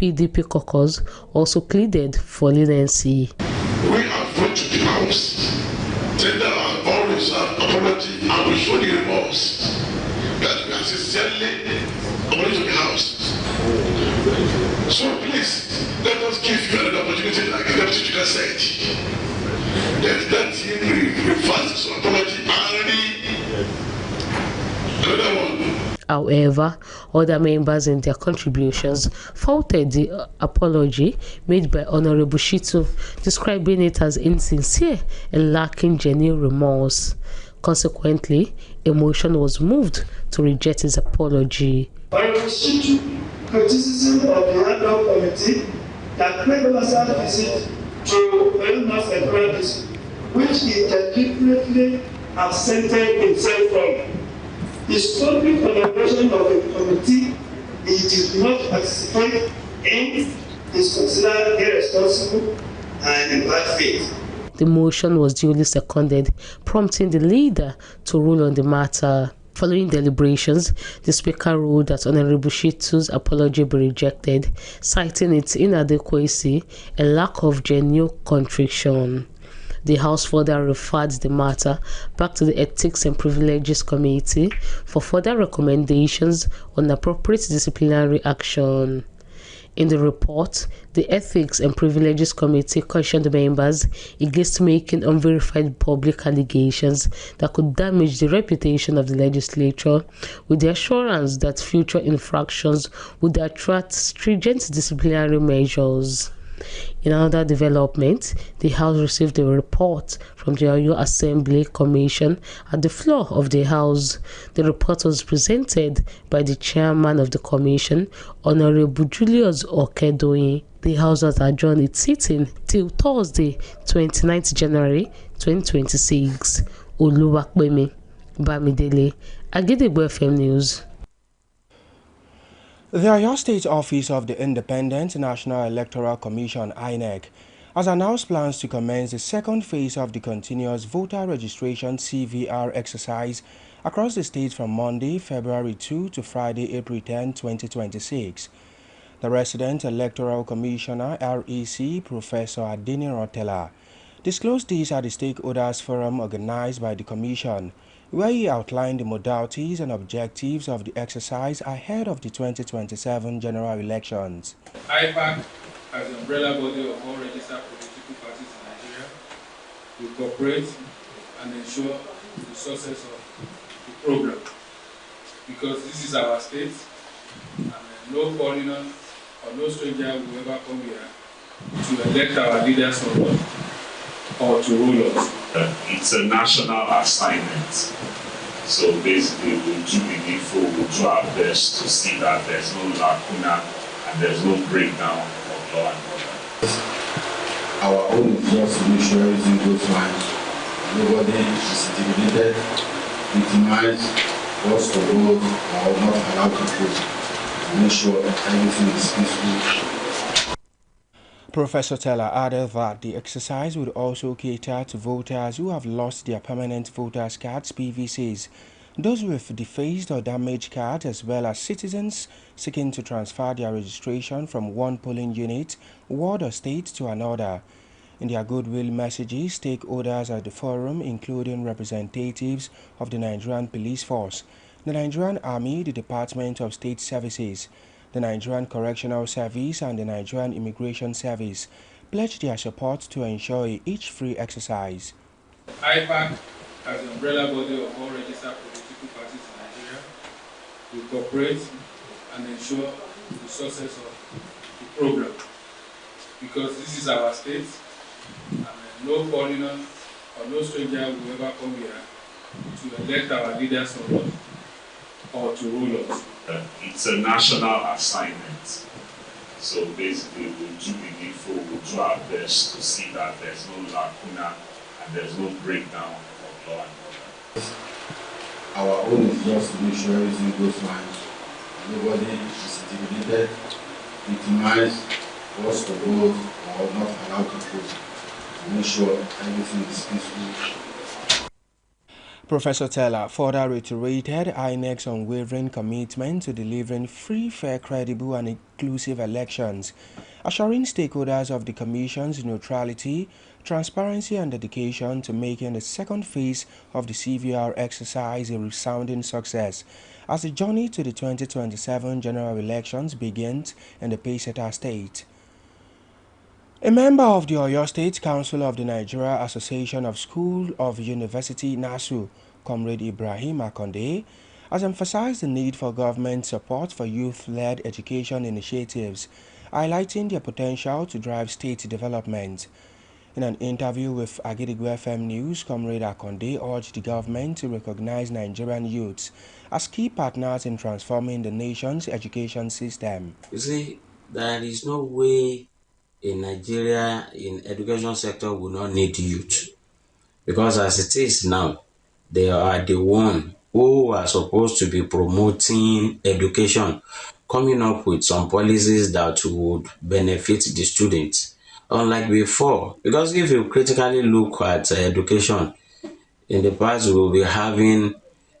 PDP caucus also pleaded for leniency. We have gone to the House, tender our always apology, and we show the remorse that we are sincerely apology to the House. So please, let us give you another opportunity, like the Deputy Speaker said. Let him reverse his apology and another one. However, other members in their contributions faulted the apology made by Honorable Shitu, describing it as insincere and lacking genuine remorse. Consequently, a motion was moved to reject his apology. Honorable Shitu, criticism of the ad hoc committee that made oversight visit to Pelu Tunde, which he deliberately absented himself from. His public collaboration of the committee he did not participate in is considered irresponsible and in bad faith. The motion was duly seconded, prompting the leader to rule on the matter. Following deliberations, the Speaker ruled that Honorable Shitu's apology be rejected, citing its inadequacy and lack of genuine contrition. The House further referred the matter back to the Ethics and Privileges Committee for further recommendations on appropriate disciplinary action. In the report, the Ethics and Privileges Committee cautioned members against making unverified public allegations that could damage the reputation of the legislature, with the assurance that future infractions would attract stringent disciplinary measures. In another development, the House received a report from the Oyo Assembly Commission at the floor of the House. The report was presented by the chairman of the commission, Honorable Julius Okedoyin. The House has adjourned its sitting till Thursday, 29th January 2026. Oluwapemi Bamidele, Agidegbo FM News. The Oyo State Office of the Independent National Electoral Commission (INEC) has announced plans to commence the second phase of the continuous voter registration CVR exercise across the state from Monday, February 2 to Friday, April 10, 2026. The Resident Electoral Commissioner (REC) Professor Adini Rotela disclosed this at the Stakeholders Forum organized by the Commission, where he outlined the modalities and objectives of the exercise ahead of the 2027 general elections. IPAC, as the umbrella body of all registered political parties in Nigeria, will cooperate and ensure the success of the program, because this is our state, and no foreigner or no stranger will ever come here to elect our leaders or to rule us. It's a national assignment. So basically, we'll do the needful, we'll do our best to see that there's no lacuna and there's no breakdown of law and order. Our own is just to make sure everything goes fine. Nobody is intimidated, victimized, forced to vote, or not allowed to vote. To make sure everything is peaceful. Professor Teller added that the exercise would also cater to voters who have lost their permanent voters cards (PVCs), those with defaced or damaged cards, as well as citizens seeking to transfer their registration from one polling unit, ward or state to another. In their goodwill messages, stakeholders at the forum, including representatives of the Nigerian Police Force, the Nigerian Army, the Department of State Services, the Nigerian Correctional Service and the Nigerian Immigration Service, pledged their support to ensure each free exercise. IPAC, as the umbrella body of all registered political parties in Nigeria, will cooperate and ensure the success of the program, because this is our state, and no foreigner or no stranger will ever come here to elect our leaders or to rule us. It's a national assignment. So basically, we'll do the needful, we'll do our best to see that there's no lacuna and there's no breakdown of law and order. Our own is just to make sure everything goes fine. Nobody is intimidated, victimized, forced to vote, or not allowed to vote. To make sure everything is peaceful. Professor Teller further reiterated INEC's unwavering commitment to delivering free, fair, credible and inclusive elections, assuring stakeholders of the Commission's neutrality, transparency and dedication to making the second phase of the CVR exercise a resounding success as the journey to the 2027 general elections begins in the Payseta state. A member of the Oyo State Council of the Nigeria Association of School of University NASU, Comrade Ibrahim Akonde, has emphasized the need for government support for youth-led education initiatives, highlighting their potential to drive state development. In an interview with Agidigbo FM News, Comrade Akonde urged the government to recognize Nigerian youths as key partners in transforming the nation's education system. You see, there is no way in Nigeria, in education sector, will not need youth. Because as it is now, they are the one who are supposed to be promoting education, coming up with some policies that would benefit the students. Unlike before, because if you critically look at education, in the past we will be having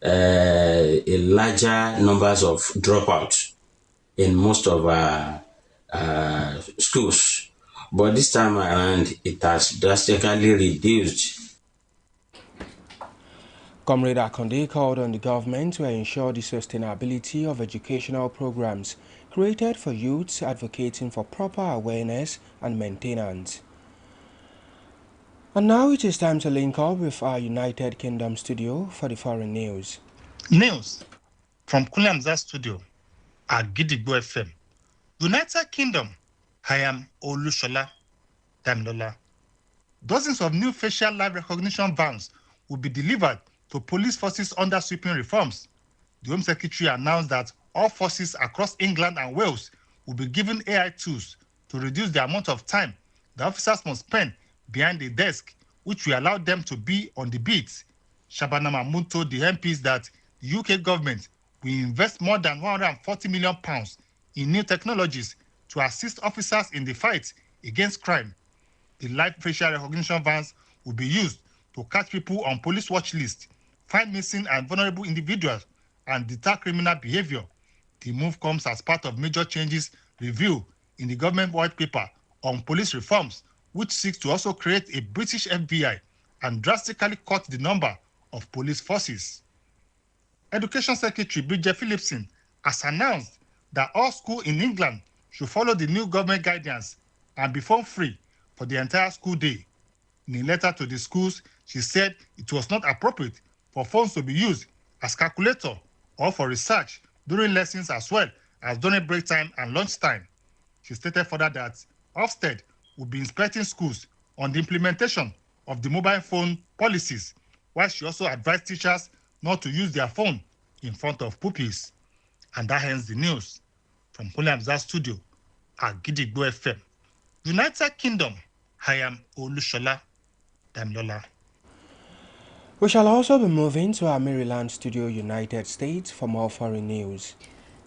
a larger numbers of dropouts in most of our schools. But this time around, it has drastically reduced. Comrade Akonde called on the government to ensure the sustainability of educational programs created for youths, advocating for proper awareness and maintenance. And now it is time to link up with our United Kingdom studio for the foreign news. News from Kulamza studio at Gidigbo FM. United Kingdom, I am Olushola Damilola. Dozens of new facial live recognition vans will be delivered to police forces under sweeping reforms. The Home Secretary announced that all forces across England and Wales will be given AI tools to reduce the amount of time the officers must spend behind the desk, which will allow them to be on the beat. Shabana Mahmood told the MPs that the UK government will invest more than £140 million in new technologies to assist officers in the fight against crime. The live facial recognition vans will be used to catch people on police watch lists, find missing and vulnerable individuals, and deter criminal behavior. The move comes as part of major changes revealed in the government white paper on police reforms, which seeks to also create a British FBI and drastically cut the number of police forces. Education Secretary Bridget Phillipson has announced that all schools in England should follow the new government guidance and be phone-free for the entire school day. In a letter to the schools, she said it was not appropriate for phones to be used as calculator or for research during lessons as well as during break time and lunch time. She stated further that Ofsted will be inspecting schools on the implementation of the mobile phone policies, while she also advised teachers not to use their phone in front of pupils. And that ends the news from Kulamza studio at Gidigbo FM. United Kingdom, I am Olushola Damilola. We shall also be moving to our Maryland studio, United States, for more foreign news.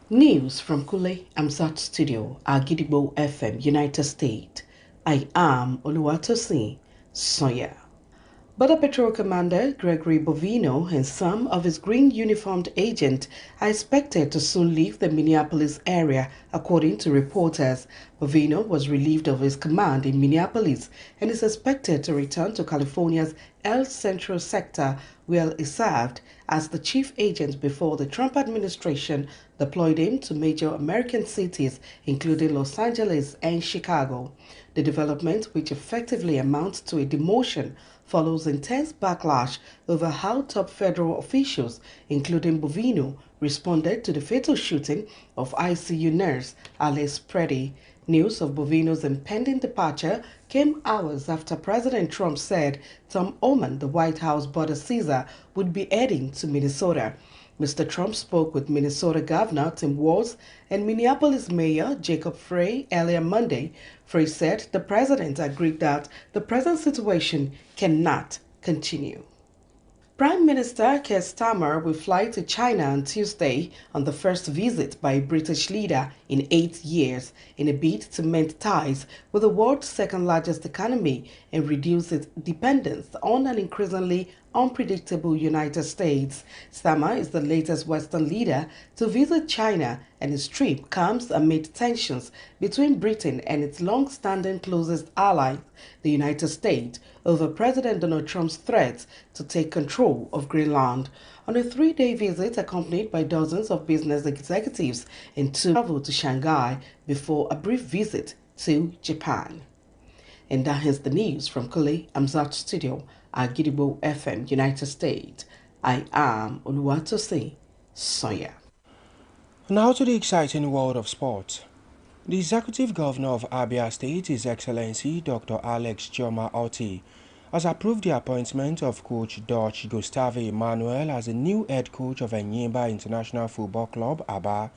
News from Kule Amzat Studio, Agidigbo FM, United States. I am Oluwatosin Soya. Border Patrol Commander Gregory Bovino and some of his green uniformed agents are expected to soon leave the Minneapolis area, according to reporters. Bovino was relieved of his command in Minneapolis and is expected to return to California's El Centro sector, where he served as the chief agent before the Trump administration deployed him to major American cities, including Los Angeles and Chicago. The development, which effectively amounts to a demotion, follows intense backlash over how top federal officials, including Bovino, responded to the fatal shooting of ICU nurse Alice Preddy. News of Bovino's impending departure came hours after President Trump said Tom Homan, the White House border Caesar, would be heading to Minnesota. Mr. Trump spoke with Minnesota Governor Tim Walz and Minneapolis Mayor Jacob Frey earlier Monday. Frey said the president agreed that the present situation cannot continue. Prime Minister Keir Starmer will fly to China on Tuesday on the first visit by a British leader in 8 years in a bid to mend ties with the world's second-largest economy and reduce its dependence on an increasingly unpredictable United States. Starmer is the latest Western leader to visit China, and his trip comes amid tensions between Britain and its long-standing closest ally, the United States, over President Donald Trump's threat to take control of Greenland. On a 3-day visit accompanied by dozens of business executives and travel to Shanghai before a brief visit to Japan. And that is the news from Kule Amzat Studio at Gidigbo FM, United States. I am Oluwatosi Soya. Now to the exciting world of sport. The Executive Governor of Abia State, His Excellency Dr. Alex Chioma Oti, has approved the appointment of coach Dutch Gustave Emmanuel as the new head coach of Enyimba International Football Club, ABA.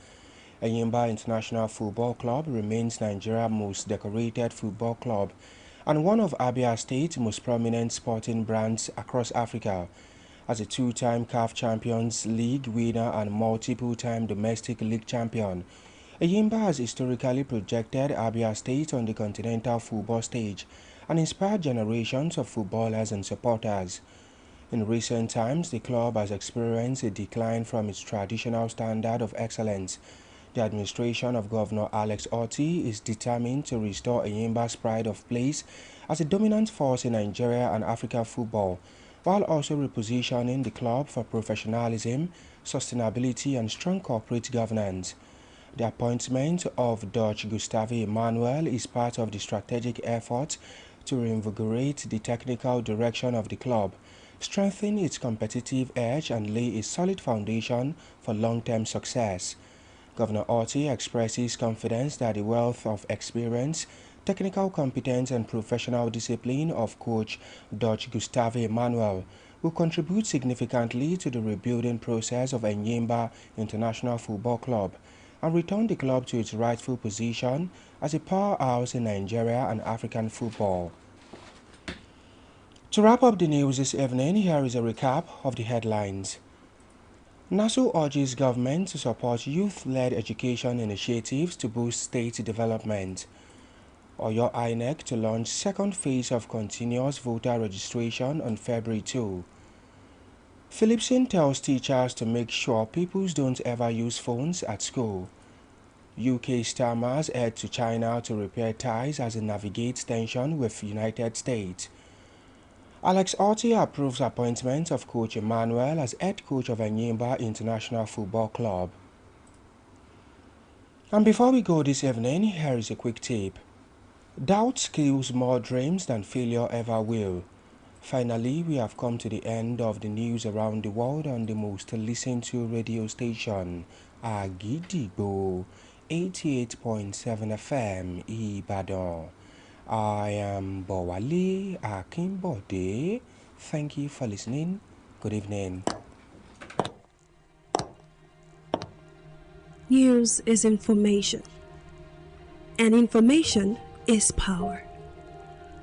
Enyimba International Football Club remains Nigeria's most decorated football club and one of Abia State's most prominent sporting brands across Africa. As a two-time CAF Champions League winner and multiple-time domestic league champion, Enyimba has historically projected Abia State on the continental football stage and inspired generations of footballers and supporters. In recent times, the club has experienced a decline from its traditional standard of excellence. The administration of Governor Alex Oti is determined to restore Enyimba's pride of place as a dominant force in Nigeria and African football, while also repositioning the club for professionalism, sustainability and strong corporate governance. The appointment of Dutch Gustave Emmanuel is part of the strategic effort to reinvigorate the technical direction of the club, strengthen its competitive edge and lay a solid foundation for long-term success. Governor Oti expresses confidence that the wealth of experience, technical competence and professional discipline of coach Dutch Gustave Emmanuel will contribute significantly to the rebuilding process of Enyimba International Football Club and return the club to its rightful position as a powerhouse in Nigeria and African football. To wrap up the news this evening, here is a recap of the headlines. NASU urges government to support youth-led education initiatives to boost state development. Oyo INEC to launch second phase of continuous voter registration on February 2. Philipson tells teachers to make sure pupils don't ever use phones at school. UK stammers head to China to repair ties as it navigates tension with United States. Alex Oti approves appointment of coach Emmanuel as head coach of Enyimba International Football Club. And before we go this evening, here is a quick tip. Doubt kills more dreams than failure ever will. Finally, we have come to the end of the news around the world on the most listened to radio station, Agidigbo 88.7 FM, Ibadan. I am Bowale Akimbode. Thank you for listening. Good evening. News is information, and information is power.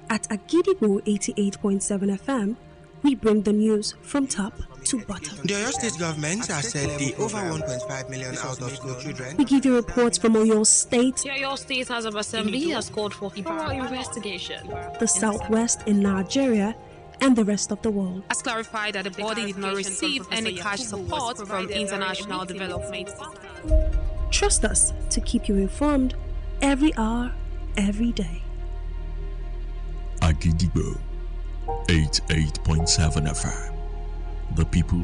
At Agidigbo 88.7 FM, we bring the news from top to bottom. The Oyo State government has said the over 1.5 million out-of-school children. We give you reports from Oyo State. The Oyo State House of Assembly has called for thorough investigation. The Southwest in Nigeria and the rest of the world. Has clarified that the body did not receive any cash support from international development. Trust us to keep you informed every hour, every day. Agidigbo 88.7 FM. The people's